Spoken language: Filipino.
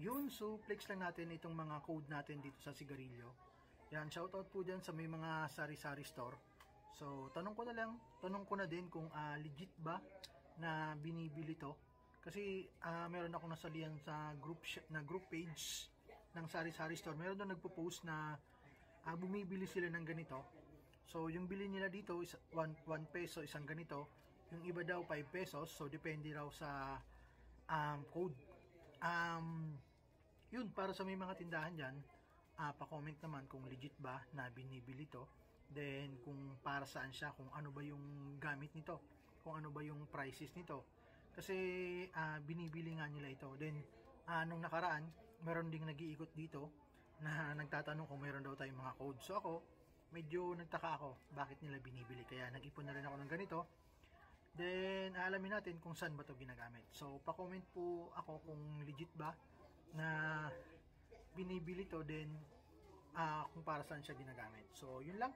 Yun, so flex lang natin itong mga code natin dito sa sigarilyo. Yan, shoutout po dyan sa may mga sari-sari store. So, tanong ko na din kung legit ba na binibili to. Kasi meron ako nasalihan sa group page ng sari-sari store. Meron doon nagpo-post na bumibili sila ng ganito. So, yung bili nila dito is 1 peso isang ganito. Yung iba daw 5 pesos. So, depende raw sa code. Yun, para sa may mga tindahan dyan, pa-comment naman kung legit ba na binibili to. Then, kung para saan siya, kung ano ba yung gamit nito, kung ano ba yung prices nito. Kasi, binibili nga nila ito. Then, nung nakaraan, meron ding nag-iikot dito na nagtatanong kung meron daw tayong mga code. So, ako, medyo nagtaka ako bakit nila binibili. Kaya, nag-ipon na rin ako ng ganito. Then, alamin natin kung saan ba ito ginagamit. So, pa-comment po ako kung legit ba na binibili to, then kung para saan siya ginagamit. So, yun lang.